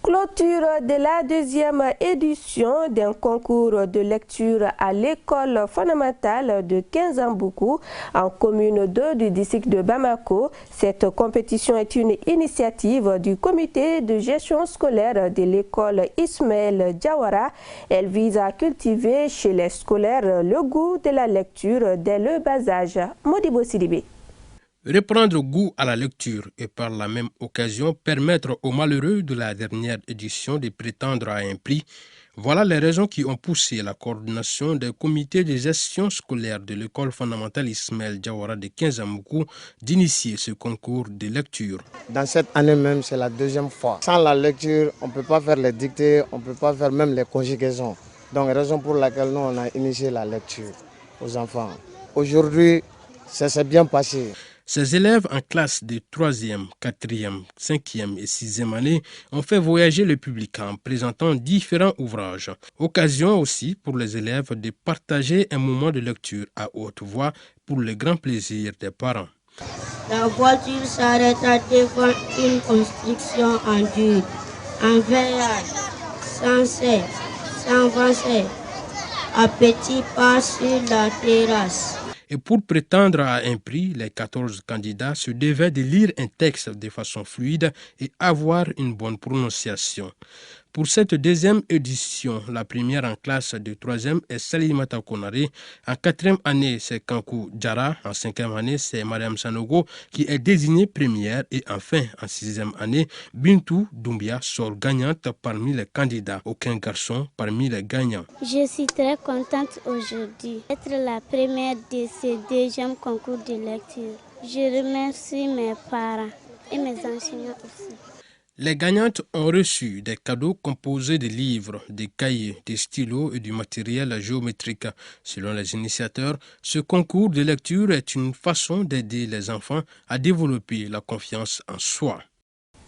Clôture de la deuxième édition d'un concours de lecture à l'école fondamentale de Kinzamboukou en commune 2 du district de Bamako. Cette compétition est une initiative du comité de gestion scolaire de l'école Ismaël Diawara. Elle vise à cultiver chez les scolaires le goût de la lecture dès le bas âge. Modibo Sidibé. Reprendre goût à la lecture et par la même occasion permettre aux malheureux de la dernière édition de prétendre à un prix, voilà les raisons qui ont poussé la coordination des comités de gestion scolaire de l'école fondamentale Ismaël Diawara de Kinzamboukou d'initier ce concours de lecture. Dans cette année même, c'est la deuxième fois. Sans la lecture, on ne peut pas faire les dictées, on ne peut pas faire même les conjugaisons. Donc, raison pour laquelle nous, on a initié la lecture aux enfants. Aujourd'hui, ça s'est bien passé. Ces élèves en classe de 3e, 4e, 5e et 6e année ont fait voyager le public en présentant différents ouvrages. Occasion aussi pour les élèves de partager un moment de lecture à haute voix pour le grand plaisir des parents. La voiture s'arrêta devant une construction en dur, en veillage, sans cesse, sans avancer, à petits pas sur la terrasse. Et pour prétendre à un prix, les 14 candidats se devaient de lire un texte de façon fluide et avoir une bonne prononciation. Pour cette deuxième édition, la première en classe de 3e est Salimata Konare. En 4e année, c'est Kankou Djara. En 5e année, c'est Mariam Sanogo qui est désignée première. Et enfin, en 6e année, Bintou Doumbia sort gagnante parmi les candidats. Aucun garçon parmi les gagnants. Je suis très contente aujourd'hui d'être la première de ce deuxième concours de lecture. Je remercie mes parents et mes enseignants aussi. Les gagnantes ont reçu des cadeaux composés de livres, des cahiers, des stylos et du matériel géométrique. Selon les initiateurs, ce concours de lecture est une façon d'aider les enfants à développer la confiance en soi.